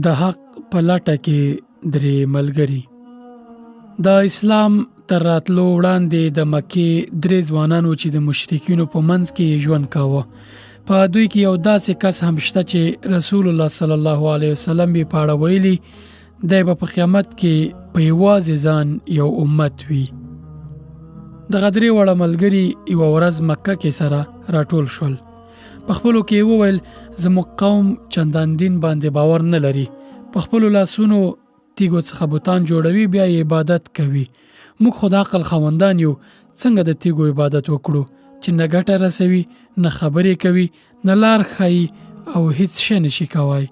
د حق په لټه کې درې ملګري. د اسلام تر راتلو وړاندې د مکې درې ځوانانو چې د مشرکینو په منځ کې ژوند کاوه. په دوی کې یو داسې کس هم شته چې رسول الله صلی الله علیه وسلم به پاړه ویلي دی به په قیامت کې په یوازې ځان یو امت وي. د غدرې وړه ملګري یو ورځ مکه کې سره راټول شول. په خپلو کې وویل زموږ قوم چندان دین باندې باور نه لري، په خپلو لاسونو تیګو څخه بوتان جوړوي بیا یې عبادت کوي. موږ خو د عقل خاوندان یو، څنګه د تیګو عبادت وکړو چې نه ګټه رسوي، نه خبرې کوي، نه لار ښایي او هیڅ شی نشي کوای.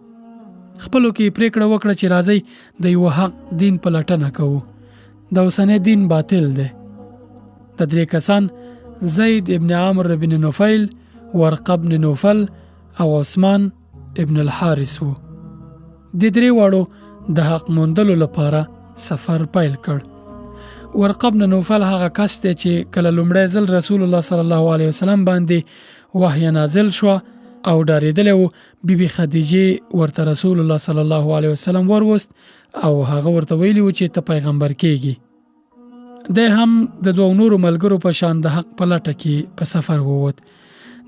خپلو کې پریکړه وکړه چې راځي د یو حق دین په لټه کوو. د اوسنی دین باطل دی. د درې کسان زید ابن عامر ابن نفیل، ورقه ابن نوفل او عثمان ابن الحارث وو. د درې واړو د حق موندلو لپاره سفر پیل کړ. ورقه ابن نوفل هغه کس دی چې کله لومړی ځل رسول الله صلی الله علیه وسلم باندې وحی نازل شو او ډارېدلی و. بیبي خدیجه ورته رسول الله صلی الله علیه وسلم وروست او هغه ورته ویلي و چې ته پیغمبر کېږي. دی هم د دوه نورو ملګرو په شان د حق په لټه کې په سفر ووت.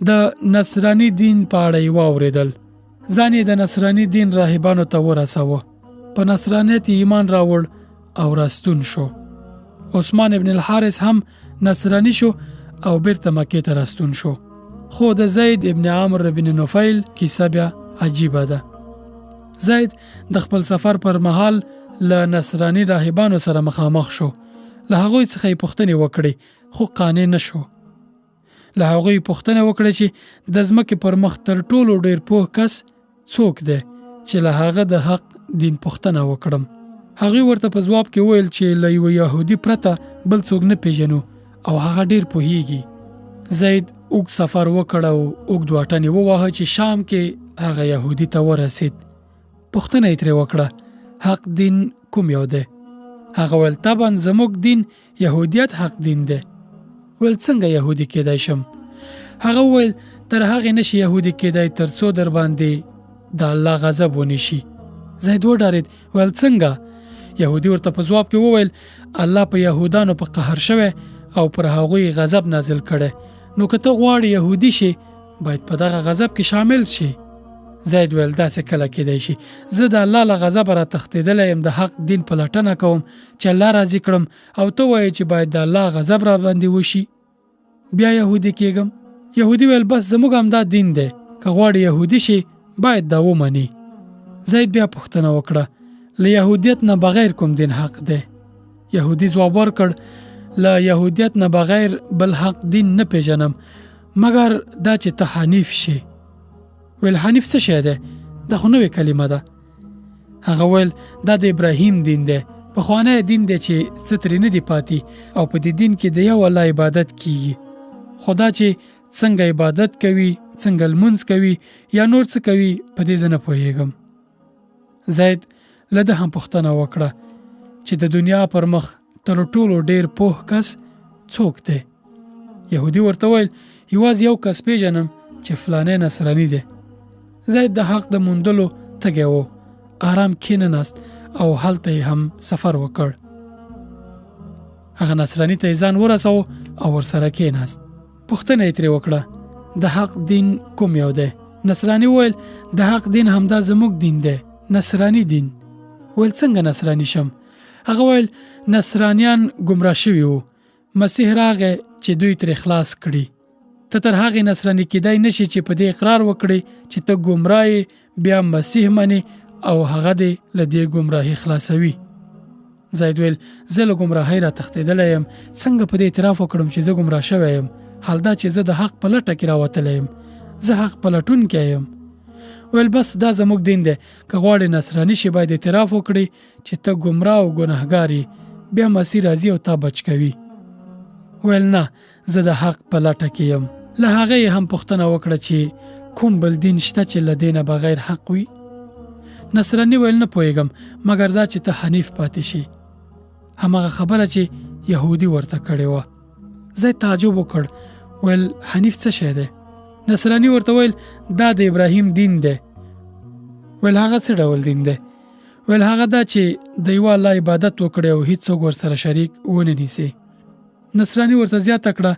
د نصرانی دین په اړه یې واورېدل. ځان یې د نصرانی دین راهبانو ته ورساوه. په نصرانیت ایمان راوړ او راستون شو. عثمان ابن الحارث هم نصرانی شو او بیرته مکې ته راستون شو. خو د زید ابن عامر ابن نفیل کیسه بیا عجیبه ده. زید د خپل سفر پر مهال له نصرانی راهبانو سره مخامخ شو. له هغوی څخه یې پوښتنې وکړې خو قانع نشو. له هغوی پوښتنه وکړه چې د ځمکې پر مخ تر ټولو ډیر پوه کس څوک دی چې له هغه د حق دین پوښتنه وکړم. هغوی ورته په ځواب کې ویل چې له یو یهودي پرته بل څوک نه پیژنو او هغه ډیر پوهیږي. زید اوږد سفر وکړ او اوږد واټن یې وواهه چې شام کې هغه یهودي ته ورسید. پوښتنه یې ترې وکړه حق دین کوم یو دی؟ هغه ویل طبعا زموږ دین یهودیت حق دین دی. ویل څنګه یهودي کېدای شم؟ هغه ویل تر هغه نشي یهودي کېدای تر څو در باندې د الله غضب ونشي. زید وډارید. ویل څنګه؟ یهودي ورته په ځواب کې وویل الله په یهودانو په قهر شوی او پر هغوی غضب نازل کړي، نو که ته غواړې یهودي شي باید په دغه غضب کې شامل شي. زید ویل داسې کله کېدای شي؟ زه د الله له غضب را تښتېدلی یم، د حق دین په لټنه کوم چې الله راضي کړم او ته وایې چې باید د الله غضب را باندې وشي بیا یهودي کېږم. یهودي ویل بس زموږ همدا دین دی، که غواړې یهودي شي باید دا ومني. زید بیا پوښتنه وکړه له یهودیت نه بغیر کوم دین حق دی؟ یهودي ځواب ورکړ له یهودیت نه بغیر بل حق دین نه پیژنم مګر دا چې ته حنیف شي. ویل حنیف څه شی دی؟ دا خو نوې کلمه ده. هغه ویل دا د ابراهیم دین دی، پخوانی دین دی چې څه ترې نه دی پاتې او په دې دین کې د یو الله عبادت کیږي. خدا چې څنګه عبادت کوي، څنګه لمونځ کوي یا نور څه کوي په دې زه نه پوهیږم. زید له ده هم پوښتنه وکړه چې د دنیا پر مخ تر ټولو ډیر پوه کس څوک دی؟ یهودي ورته ویل یوازې یو کس پیژنم چې فلانی نصرانی دی. زید د حق د موندلو تږی و. آرام کېناست او هلته هم سفر وکړ. هغه نصرانی ته ځان ورساو او ورسره کېناست. پوښتنه یې ترې وکړه د حق دین کوم یو دی؟ نصرانی ویل د حق دین همدا زموږ دین دی، نصرانی دین. ویل څنګه نصرانی شم؟ هغه ویل نصرانیان گمراه شوي وو، مسیح راغی چې دوی ترې خلاص کړي. ته تر هغې نصرانی کېدای نشي چې په دې اقرار وکړي چې ته ګمراه یې، بیا مسیح منې او هغه دې له دې ګمراهي خلاصوي. زید ویل زه له ګمراهۍ را تښتېدلی یم، څنګه په دې اعتراف وکړم چې زه ګمراه شوی یم، حال دا چې زه د حق په لټه کې راوتلی یم، زه حق پلټونکی یم. ویل بس دا زموږ دین دی، که غواړې نصرانی شي باید اعتراف وکړي چې ته ګمراه او ګناهګار یې، بیا مسیح راځي او تا بچ کوي. ویل نه، زه د حق په لټه کې یم. له هغه یې هم پوښتنه وکړه چې کوم بل دین شته چې له دې نه بغیر حق وي؟ نصرانی ویل نه پوهیږم مګر دا چې ته حنیف پاتې شي، هماغه خبره چې یهودي ورته کړې وه. زید تعجب وکړ. ویل حنیف څه شی دی؟ نصرانی ورته ویل دا د ابراهیم دین دی. ول هغه څه ډول دین دی؟ ول هغه دا چې د یو الله عبادت وکړي او هیڅوک ورسره شریک ونه نیسي. نصرانی ورته زیاته کړه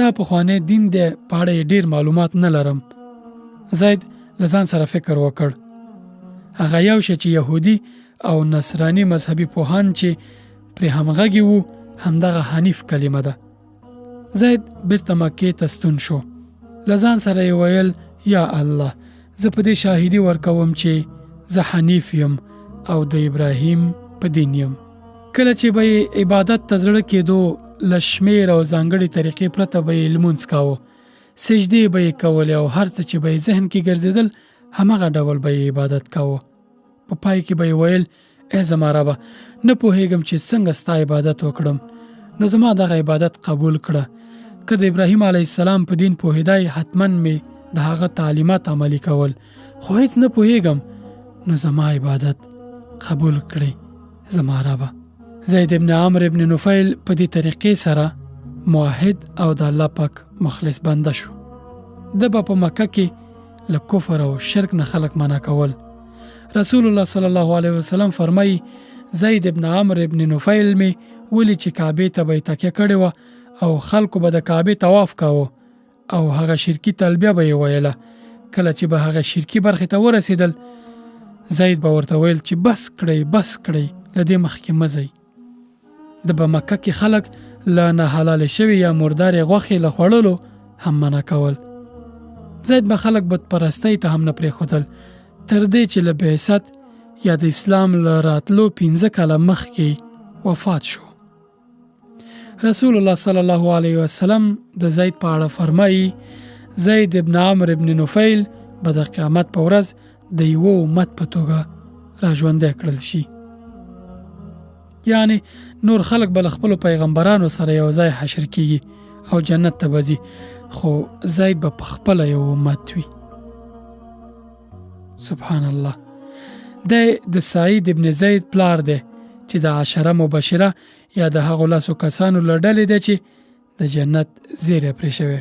دا پخوانی دین دی، په اړه ډیر معلومات نه لرم. زید لزان سره فکر وکړ. هغه یو شی چې يهودي او نصرانی مذهبي پوهان چې پر همغږي وو همدغه حنیف کلمه ده. زید بیرته مکې ته ستون شو. لزان سره یې ویل یا الله، زه په دې شاهدی ورکوم چې زه حنیف یم او د ابراهیم په دین یم. کله چې به عبادت ته زړه کېدو، لشمیر او ځانګړي طریقې پرته به یې لمونځ کاوه، سجدې به یې کولې او هر څه چې به یې ذهن کې ګرځېدل همغه ډول به یې عبادت کاوه. په پای کې به یې ویل ای زما ربه، نه پوهېږم چې څنګه ستا عبادت وکړم، نو زما دغه عبادت قبول کړه. که د ابراهیم علیه السلام په دین پوهېدای حتما مې د هغه تعلیمات عملي کول، خو هیڅ نه پوهېږم، نو زما عبادت قبول کړي زما ربه. زید ابن عمرو ابن نفیل په دې طریقې سره موحد او د الله پاک مخلص بنده شو. د په مکه کې له کفر او شرک نه خلق منع کول. رسول الله صلی الله علیه وسلم فرمایي زید ابن عمرو ابن نفیل می ولی چې کعبه ته به تکیه کړي و او خلکو به د کعبه طواف کاوه او هغه شرکی تلبیه به ویله. کله چې به هغه شرکی برخه ته ورسېدل، زید به ورته ویل چې بس کړئ لدې مخکې مزي. د په مکه کې خلک له نه حلال شوی یا مردار غوښې له خوړلو هم منع کول. زید به خلک بت پرستی ته هم نه پرېښودل، تر دې چې له بعثت یا د اسلام له راتلو 15 کاله مخکې وفات شو. رسول الله صلی الله علیه وسلم د زید په اړه فرمایي زید ابن عمرو ابن نفیل به د قیامت په ورځ د یو امت په توګه راژوندی کړل شي. یعنی نور خلق بل خپل پیغمبرانو سره یو ځای حشر کیږي او جنت ته وځي، خو زید به خپل یو امت وي. سبحان الله. د سعید ابن زید پلار دی چې د عشره مبشره یا د هغو لاسو کسانو لړل دي چې د جنت زیره پرې شوی.